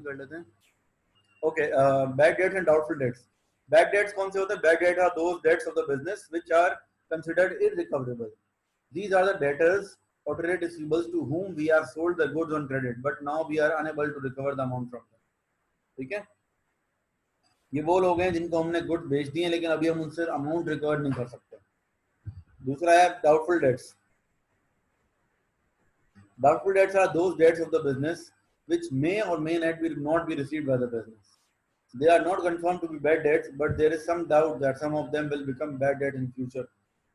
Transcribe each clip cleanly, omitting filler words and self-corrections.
कर लेते हैं. Okay, bad debts and doubtful debts. Bad debts कौन से होते हैं? Bad debts are those debts of the business which are considered irrecoverable. These are the debtors or trade receivables to whom we have sold the goods on credit, but now we are unable to recover the amount from them. ठीक है? ये वो लोग हैं जिनको हमने good बेच दिए लेकिन अभी हम उनसे अमाउंट रिकवर नहीं कर सकते. दूसरा है doubtful debts. Doubtful debts are those debts of the business which may or may not be received by the business. They are not confirmed to be bad debts, but there is some doubt that some of them will become bad debt in future.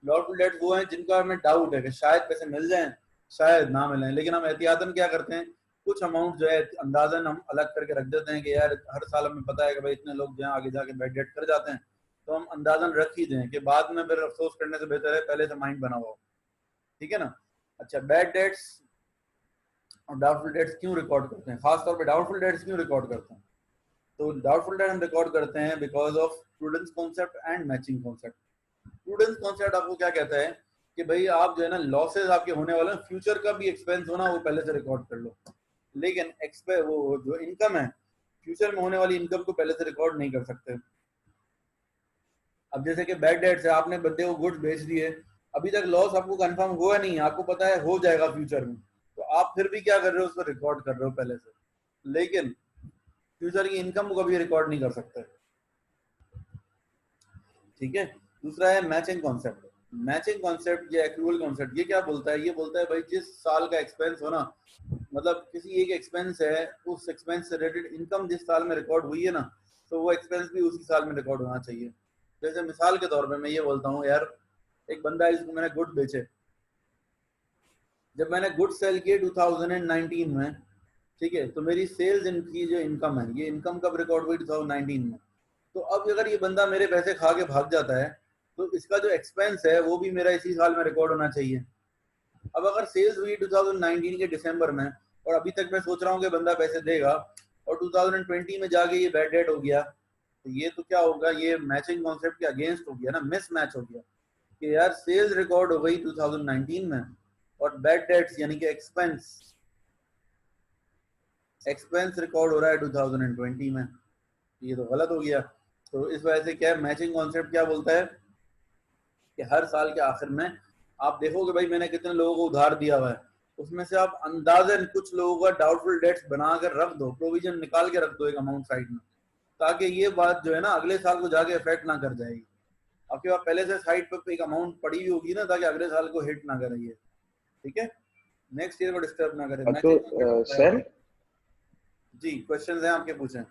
Doubtful debts वो हैं जिनका हमें doubt है कि शायद पैसे मिल जाएं, शायद ना मिलें, लेकिन हम एहतियातन क्या करते हैं, कुछ अमाउंट जो है अंदाजन हम अलग करके रख देते हैं कि यार हर साल हमें पता है कि भाई इतने लोग जो हैं आगे जाके बैड डेट कर जाते हैं, तो हम अंदाजन रख ही दें कि बाद में फिर अफसोस करने से बेहतर है पहले से माइंड बना हुआ. ठीक है ना. अच्छा, बैड डेट्स और डाउटफुल डेट्स क्यों रिकॉर्ड करते हैं? खासतौर पे डाउटफुल डेट्स क्यों रिकॉर्ड करते हैं? तो डाउटफुल डेट हम रिकॉर्ड करते हैं because of prudence concept and matching concept. Prudence concept आपको क्या कहता है कि भाई आप जो है ना लॉसेस आपके होने वाले हैं, फ्यूचर का भी एक्सपेंस होना वो पहले से रिकॉर्ड कर लो, लेकिन वो जो इनकम है फ्यूचर में होने वाली इनकम को पहले से रिकॉर्ड नहीं कर सकते. अब जैसे कि बैड डेट्स है, आपने बंदे को गुड्स बेच दिए, अभी तक लॉस आपको कंफर्म हुआ नहीं, आपको पता है हो जाएगा फ्यूचर में, तो आप फिर भी क्या कर रहे हो, उसको रिकॉर्ड कर रहे हो पहले से, लेकिन फ्यूचर की इनकम को कभी रिकॉर्ड नहीं कर सकते. ठीक है. दूसरा है मैचिंग कॉन्सेप्ट. मैचिंग कॉन्सेप्ट या एक्रूअल कॉन्सेप्ट, ये क्या बोलता है? ये बोलता है भाई जिस साल का एक्सपेंस हो ना, मतलब किसी एक एक्सपेंस है, उस एक्सपेंस से रिलेटेड इनकम जिस साल में रिकॉर्ड हुई है ना, तो वो एक्सपेंस भी उसी साल में रिकॉर्ड होना चाहिए. जैसे मिसाल के तौर पे मैं ये बोलता हूँ, यार एक बंदा है जिसको मैंने गुड बेचे, जब मैंने गुड सेल किए 2019 में, ठीक है, तो मेरी सेल्स इनकी जो इनकम है, ये इनकम कब रिकॉर्ड हुई? 2019 में. तो अब अगर ये बंदा मेरे पैसे खा के भाग जाता है, तो इसका जो एक्सपेंस है वो भी मेरा इसी साल में रिकॉर्ड होना चाहिए. अब अगर सेल्स हुई 2019 के दिसंबर में और अभी तक मैं सोच रहा हूँ कि बंदा पैसे देगा और 2020 में जाके ये बैड डेट हो गया, तो ये तो क्या होगा, ये मैचिंग कॉन्सेप्ट के अगेंस्ट हो गया ना, मिस मैच हो गया कि यार सेल्स रिकॉर्ड हो गई 2019 में और बैड डेट्स यानी कि एक्सपेंस रिकॉर्ड हो रहा है 2020 में, ये तो गलत हो गया. तो इस वजह से क्या है, मैचिंग कॉन्सेप्ट क्या बोलता है कि हर साल के आखिर में आप देखोगे भाई मैंने कितने लोगों को उधार दिया हुआ है, उसमें से आप अंदाजन कुछ लोगों का डाउटफुल डेट्स बनाकर रख दो, प्रोविजन निकाल के रख दो एक अमाउंट साइड में, ताकि ये बात जो है ना अगले साल को जाके इफेक्ट ना कर जाएगी. आपके पास पहले से साइड पर एक अमाउंट पड़ी हुई होगी ना, ताकि अगले साल को हिट ना करे ये. ठीक है, नेक्स्ट ईयर को डिस्टर्ब ना करे. तो सर जी क्वेश्चंस हैं आपके, पूछें.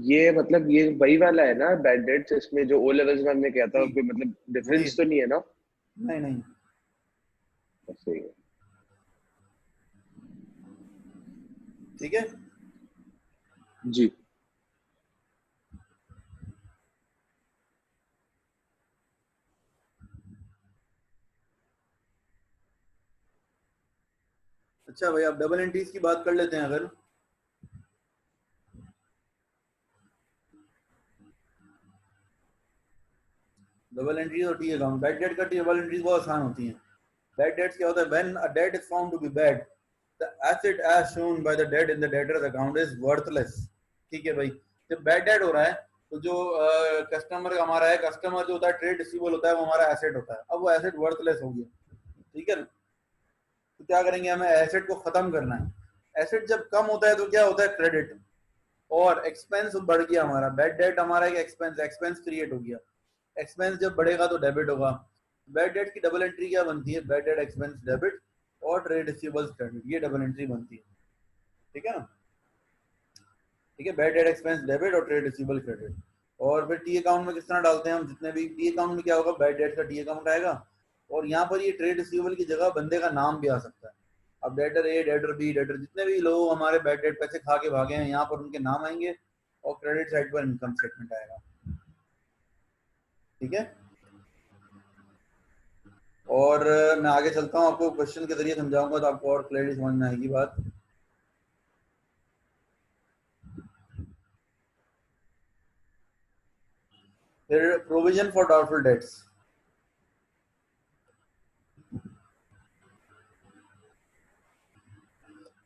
ये मतलब ये वही वाला है ना बैड डेट्स, इसमें जो ओ लेवल्स में हमने किया था, कोई मतलब डिफरेंस तो नहीं है ना? नहीं. सही है. ठीक है जी. अच्छा भाई, आप डबल एंट्रीज की बात कर लेते हैं. अगर डबल एंट्री और टी अकाउंट, बैड डेट का डबल एंट्रीज बहुत आसान होती हैं. बैड डेट्स क्या होता है? When a debt is found to be bad, the asset as shown by the debt in the debtor's account is worthless. ठीक है भाई, जब बैड डेट हो रहा है तो जो कस्टमर हमारा है, कस्टमर जो होता है ट्रेड रिसीवेबल होता है, वो हमारा एसेट होता है. अब वो एसेट वर्थलेस हो गया. ठीक है, तो क्या करेंगे, हमें एसेट को खत्म करना है. एसेट जब कम होता है तो क्या होता है, क्रेडिट, और एक्सपेंस बढ़ गया हमारा. बैड डेट हमारा एक एक्सपेंस क्रिएट हो गया. एक्सपेंस जब बढ़ेगा तो डेबिट होगा. बैड डेट की डबल एंट्री क्या बनती है? बैड डेट एक्सपेंस डेबिट और ट्रेड रिसीवेबल्स क्रेडिट, ये डबल एंट्री बनती है. ठीक है ना. ठीक है, बैड डेट एक्सपेंस डेबिट और ट्रेड रिसीवेबल क्रेडिट. और फिर टी अकाउंट में किस तरह डालते हैं हम, जितने भी टी अकाउंट में क्या होगा, बैड डेट का टी अकाउंट आएगा और यहाँ पर ये ट्रेड रिसीवेबल की जगह बंदे का नाम भी आ सकता है. अब डेटर ए, डेटर बी, डेटर जितने भी लोग हमारे बैड डेट पैसे खा के भागे हैं, यहाँ पर उनके नाम आएंगे और क्रेडिट साइड पर इनकम स्टेटमेंट आएगा. ठीक है, और मैं आगे चलता हूँ, आपको क्वेश्चन के जरिए समझाऊंगा तो आपको और क्लियरली समझ में आएगी बात. फिर प्रोविजन फॉर डाउटफुल डेट्स.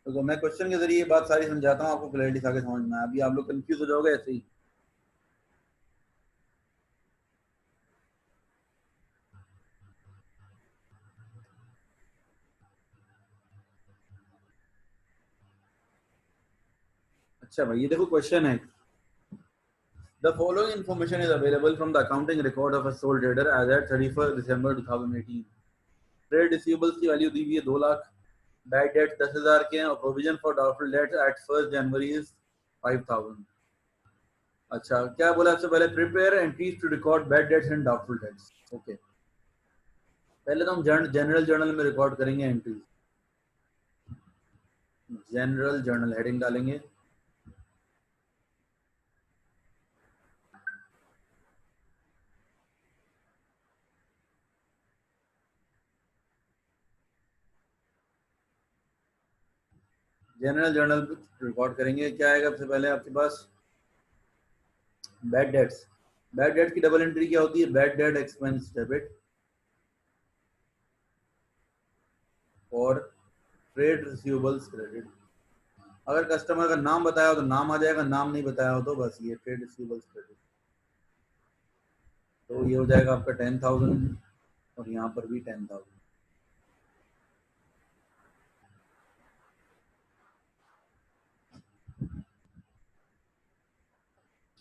तो मैं क्वेश्चन के जरिए ये बात सारी समझाता हूँ, आपको क्लैरिटी आगे समझ में। अभी आप लोग कंफ्यूज हो जाओगे ऐसे ही। अच्छा भाई, ये देखो क्वेश्चन है, The following information is available from the accounting record of a sole trader as at 31st December 2018. Trade receivables की वैल्यू दी हुई है 2 लाख, बैड डेट 10,000 के हैं और provision for doubtful debts at 1 January is 5,000। अच्छा, क्या बोला सबसे पहले? Prepare entries to record bad debts and doubtful debts. Okay, पहले तो हम जनरल जर्नल में रिकॉर्ड करेंगे एंट्रीज। जनरल जर्नल हेडिंग डालेंगे, जनरल जर्नल रिकॉर्ड करेंगे। क्या आएगा सबसे पहले आपके पास? Bad debts. बैड डेट की डबल एंट्री क्या होती है? बैड डेट एक्सपेंस डेबिट और ट्रेड रिसीवेबल्स क्रेडिट। अगर कस्टमर का नाम बताया हो तो नाम आ जाएगा, नाम नहीं बताया हो तो बस ये ट्रेड रिसीवेबल्स क्रेडिट। तो ये हो जाएगा आपका 10,000 और यहाँ पर भी 10,000।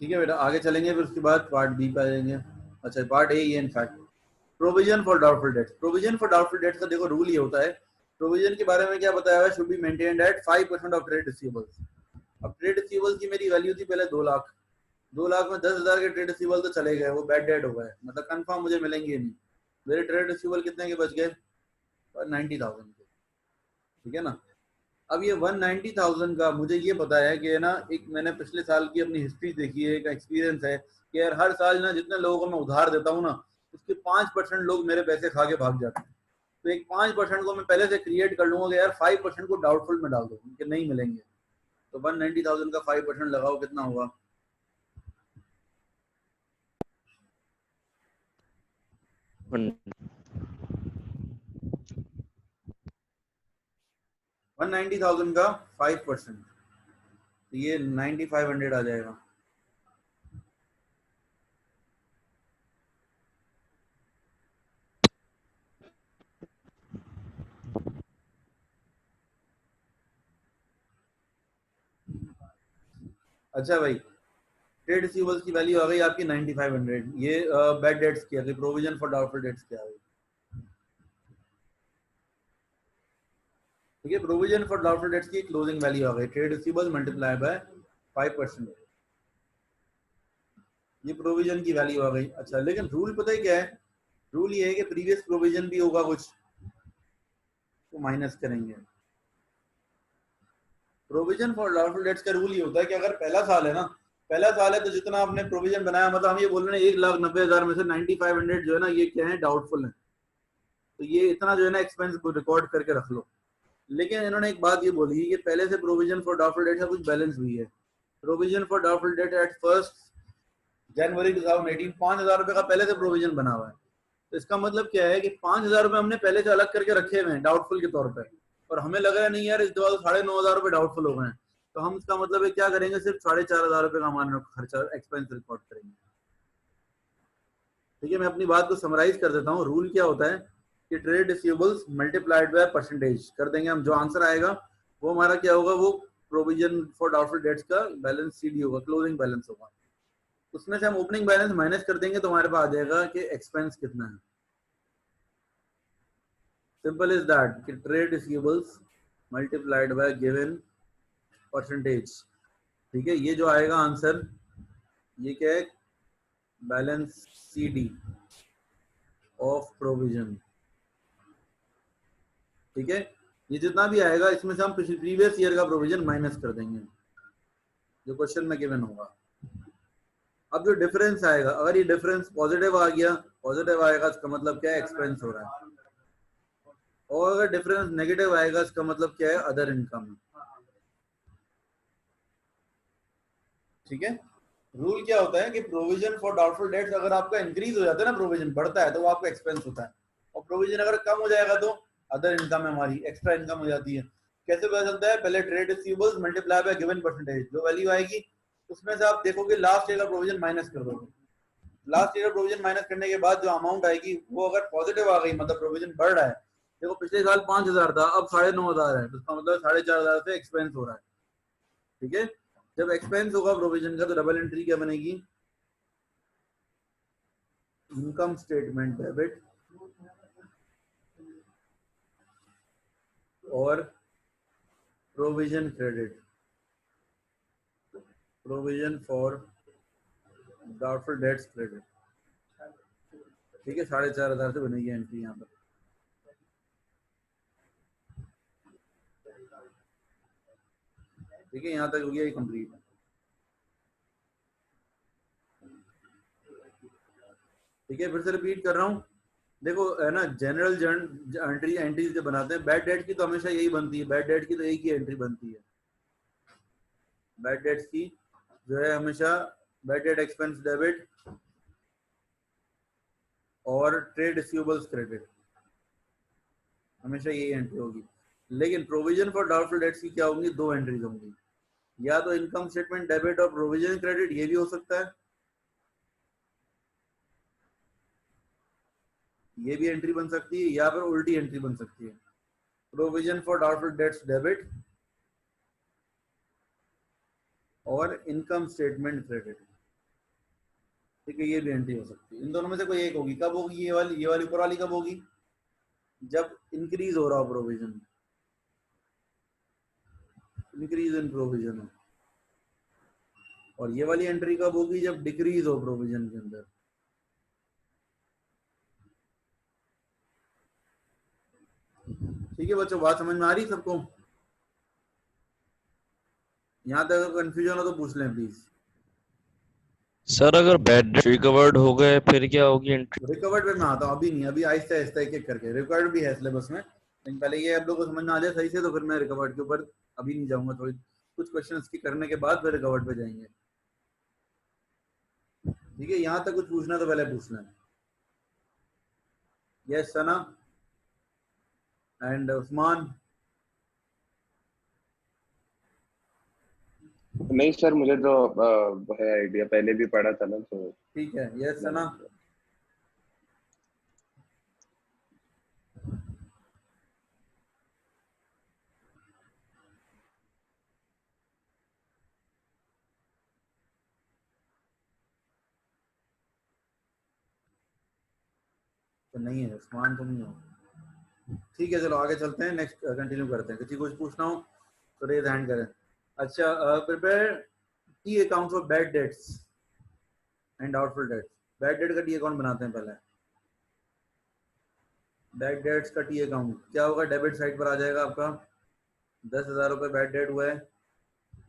ठीक है बेटा, आगे चलेंगे, फिर उसके बाद पार्ट बी पे आ जाएंगे। अच्छा, पार्ट ए ये in fact provision for doubtful dates. Provision for doubtful dates का देखो रूल ये होता है, प्रोविजन के बारे में क्या बताया हुआ है? Should be maintained eight 5% of trade receivables. अब ट्रेड रिसीवेबल्स की मेरी वैल्यू थी पहले 2 लाख, 2 लाख में 10,000 के ट्रेड रिसीवेबल तो चले गए, वो बैड डेट हो गए, मतलब कंफर्म मुझे मिलेंगे नहीं। मेरे ट्रेड रिसीवेबल कितने के बच गए? 90,000 के। ठीक है ना। अब ये 190,000 का मुझे ये पता है कि ना, एक मैंने पिछले साल की अपनी हिस्ट्री देखी है, एक एक्सपीरियंस है कि यार हर साल ना जितने लोगों को मैं उधार देता हूँ ना, उसके 5% लोग मेरे पैसे खा के भाग जाते हैं। तो एक 5% को मैं पहले से क्रिएट कर लूंगा कि यार 5% को डाउटफुल में डाल दो कि नहीं मिलेंगे। तो 190,000 का 5% लगाओ, कितना होगा? 190,000 का 5%, तो ये 9,500 आ जाएगा। अच्छा भाई, ट्रेड रिसीवेबल्स की वैल्यू आ गई आपकी 9,500। ये बैड डेट्स की आ गई, प्रोविजन फॉर डाउटफुल डेट्स की आ गई। ठीक है, प्रोविजन फॉर डाउटफुल डेट्स की क्लोजिंग वैल्यू आ गई, ट्रेड रिसीवेबल्स मल्टीप्लाई बाय 5%। ये प्रोविजन की वैल्यू आ गई। अच्छा, लेकिन रूल पता है क्या है? रूल ये है कि प्रीवियस प्रोविजन भी होगा कुछ, तो माइनस करेंगे। प्रोविजन फॉर डाउटफुल डेट्स का रूल ये होता है कि अगर पहला साल है ना, पहला साल है तो जितना आपने प्रोविजन बनाया, मतलब हम ये बोल रहे हैं 1,90,000 में से 9,500 जो है ना, ये क्या है? डाउटफुल है। तो ये इतना जो है ना एक्सपेंस को रिकॉर्ड करके रख लो। लेकिन इन्होंने एक बात ये बोली कि पहले से प्रोविजन फॉर डाउटफुल डेट का कुछ बैलेंस हुई है। Provision for doubtful debt at 1 January 2018 5,000 रुपए का पहले से प्रोविजन बना हुआ है। तो इसका मतलब क्या है कि 5,000 रुपए हमने पहले से अलग करके रखे हुए हैं डाउटफुल के तौर पर, और हमें लग रहा है नहीं यार इस दफा तो 9,500 रुपए डाउटफुल हो गए हैं, तो हम इसका मतलब है क्या करेंगे? सिर्फ 4,500 रुपए का हमारा खर्चा एक्सपेंस रिकॉर्ड करेंगे। ठीक है, मैं अपनी बात को समराइज कर देता हूँ। रूल क्या होता है कि trade receivables multiplied by percentage कर देंगे हम, जो आंसर आएगा वो हमारा क्या होगा? वो प्रोविजन फॉर डाउटफुल डेट्स का बैलेंस सीडी होगा, क्लोजिंग बैलेंस होगा। उसमें से हम ओपनिंग बैलेंस माइनस कर देंगे तो हमारे पास आ जाएगा कि एक्सपेंस कितना है। सिंपल इज दैट कि trade receivables multiplied by given percentage. ठीक है, ये जो आएगा आंसर, ये क्या है? Balance CD of provision. ठीक है, ये जितना भी आएगा इसमें से हम प्रीवियस ईयर का प्रोविजन माइनस कर देंगे जो क्वेश्चन में गिवन होगा। अब जो डिफरेंस आएगा, अगर ये डिफरेंस पॉजिटिव आ गया, पॉजिटिव आएगा इसका मतलब क्या है? एक्सपेंस हो रहा है। और अगर डिफरेंस नेगेटिव आएगा इसका मतलब क्या है? Other income. ठीक है, रूल क्या होता है कि प्रोविजन फॉर डाउटफुल डेट्स अगर आपका इंक्रीज हो जाता है ना, प्रोविजन बढ़ता है तो वो आपका एक्सपेंस होता है, और प्रोविजन अगर कम हो जाएगा तो अदर इनकम है, हमारी एक्स्ट्रा इनकम हो जाती है। कैसे पता चलता है? पहले trade receivables multiply by given percentage, जो वैल्यू आएगी उसमें से आप देखोगे लास्ट ईयर का प्रोविजन माइनस कर दोगे। लास्ट ईयर प्रोविजन माइनस करने के बाद जो अमाउंट आएगी वो अगर पॉजिटिव आ गई, मतलब प्रोविजन बढ़ रहा है, देखो पिछले साल 5,000 था, अब 9,500 है, तो इसका मतलब 4,500 से एक्सपेंस हो रहा है। ठीक है, जब एक्सपेंस होगा प्रोविजन का तो डबल एंट्री क्या बनेगी? इनकम स्टेटमेंट डेबिट और provision credit, provision for doubtful dates credit. ठीक है, 4,500 से बनेगी एंट्री यहाँ पर। ठीक है, यहाँ तक हो गया ये कंप्लीट। ठीक है, फिर से रिपीट कर रहा हूँ, देखो है ना, जनरल एंट्री जो बनाते हैं, बैड डेट की तो हमेशा यही बनती है, बैड डेट की तो एक ही एंट्री बनती है, बैड डेट्स की जो है हमेशा बैड डेट एक्सपेंस डेबिट और ट्रेड रिसीवेबल्स क्रेडिट, हमेशा यही एंट्री होगी। लेकिन प्रोविजन फॉर डाउटफुल डेट्स की क्या होंगी? 2 एंट्रीज होंगी, या तो इनकम स्टेटमेंट डेबिट और प्रोविजन क्रेडिट, ये भी हो सकता है, ये भी एंट्री बन सकती है, या फिर उल्टी एंट्री बन सकती है, provision for doubtful dates debit और इनकम स्टेटमेंट क्रेडिट। ठीक है, ये भी एंट्री हो सकती है, इन दोनों में से कोई एक होगी। कब होगी ये वाली ऊपर वाली कब होगी? जब इंक्रीज हो रहा हो प्रोविजन, इंक्रीज इन प्रोविजन हो। और ये वाली एंट्री कब होगी? जब डिक्रीज हो प्रोविजन के अंदर। ठीक है बच्चों, बात समझ में आ रही सबको? यहाँ तक कंफ्यूजन हो तो पूछ लें प्लीज। सर अगर बैड रिकवर्ड हो गए फिर क्या होगी एंट्री? रिकवर्ड पे मैं आता हूँ, अभी नहीं, अभी आहिस्ता आहिस्ता एक एक करके। रिकवर्ड भी है सिलेबस में, लेकिन पहले ये आप लोगों को समझ में आ जाए सही से, तो फिर मैं रिकवर्ड के ऊपर अभी नहीं जाऊंगा, थोड़ी कुछ क्वेश्चन की करने के बाद फिर रिकवर्ड पे जाएंगे। ठीक है, यहाँ तक कुछ पूछना तो पहले पूछ लें। Yes Sana and Usman. नहीं सर, मुझे तो है आइडिया, पहले भी पढ़ा था ना तो। ठीक है, यस सना। तो नहीं है, उस्मान तो नहीं हो। ठीक है, चलो आगे चलते हैं, नेक्स्ट कंटिन्यू करते हैं। किसी को कुछ पूछना हो तो रेज हैंड करें। अच्छा, prepare T account for bad debts and doubtful dates. Bad debt का टी अकाउंट बनाते हैं पहले। बैड डेट्स का टी अकाउंट क्या होगा? डेबिट साइड पर आ जाएगा आपका, 10,000 रुपये बैड डेट हुआ है।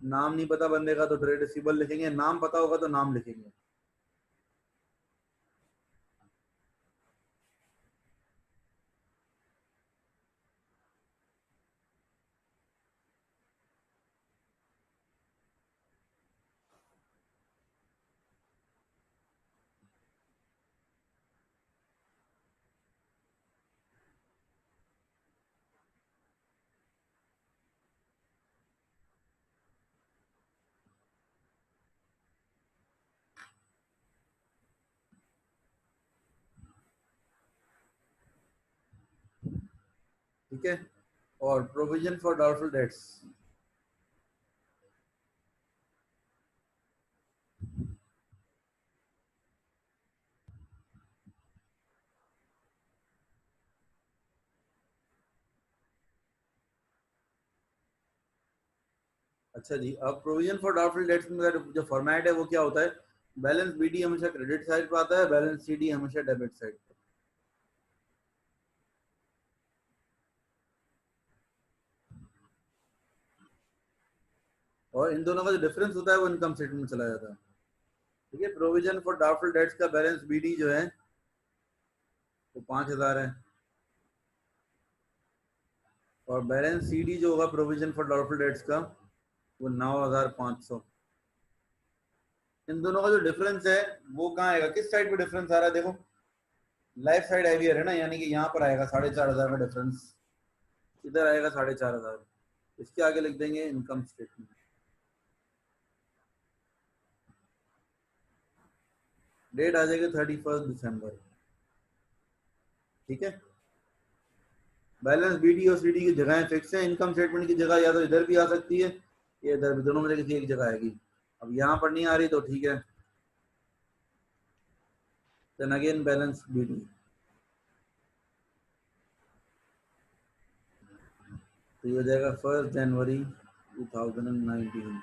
नाम नहीं पता बंदे का तो ट्रेड रिसीवेबल लिखेंगे, नाम पता होगा तो नाम लिखेंगे। ठीक है, और प्रोविजन फॉर डाउटफुल डेट्स। अच्छा जी, अब प्रोविजन फॉर डाउटफुल डेट्स में जो फॉर्मेट है वो क्या होता है? बैलेंस बीडी हमेशा क्रेडिट साइड पर आता है, बैलेंस सीडी हमेशा डेबिट साइड पर। और इन दोनों का जो डिफरेंस होता है वो इनकम स्टेटमेंट में चला जाता है। ठीक है, प्रोविजन फॉर डाउटफुल डेट्स का बैलेंस बीडी जो है वो 5,000 है, और बैलेंस सीडी जो होगा प्रोविजन फॉर डाउटफुल डेट्स का वो 9,500। इन दोनों का जो डिफरेंस है वो कहाँ आएगा? किस साइड पे डिफरेंस आ रहा है? देखो लाइफ साइड हैवियर है ना, यानी कि यहाँ पर आएगा 4,500 का डिफरेंस, इधर आएगा 4,500। इसके आगे लिख देंगे इनकम स्टेटमेंट। डेट आ जाएगी 31 दिसंबर। ठीक है, बैलेंस बीडी और सीडी की जगहें फिक्स है। इनकम स्टेटमेंट की जगह या तो इधर भी आ सकती है या इधर भी, दोनों में से किसी एक जगह आएगी। अब यहाँ पर नहीं आ रही तो ठीक है, देन अगेन बैलेंस बीडी। तो ये हो जाएगा 1 जनवरी 2019,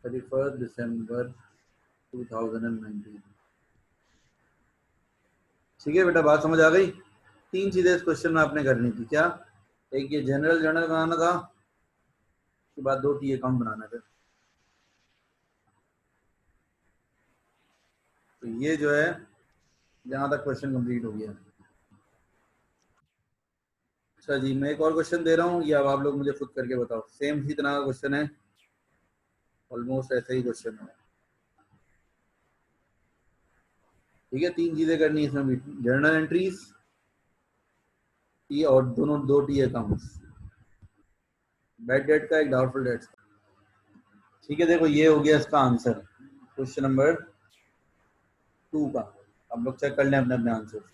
31 दिसंबर 2019। ठीक है बेटा, बात समझ आ गई। 3 चीजें इस क्वेश्चन में आपने करनी थी। क्या? एक ये जनरल जर्नल बनाना था, उसके बाद 2 टी अकाउंट बनाना था। तो ये जो है यहाँ तक क्वेश्चन कंप्लीट हो गया। अच्छा जी, मैं एक और क्वेश्चन दे रहा हूँ, या अब आप लोग मुझे खुद करके बताओ। सेम इसी तरह का क्वेश्चन है, ऑलमोस्ट ऐसा ही क्वेश्चन है। ठीक है, 3 चीजें करनी है इसमें भी, जर्नल एंट्रीज टी और दोनों 2 टी अकाउंट्स, बैड डेट का, एक डाउटफुल डेट का। ठीक है, देखो ये हो गया इसका आंसर, क्वेश्चन नंबर 2 का। आप लोग चेक कर लें अपने अपने आंसर।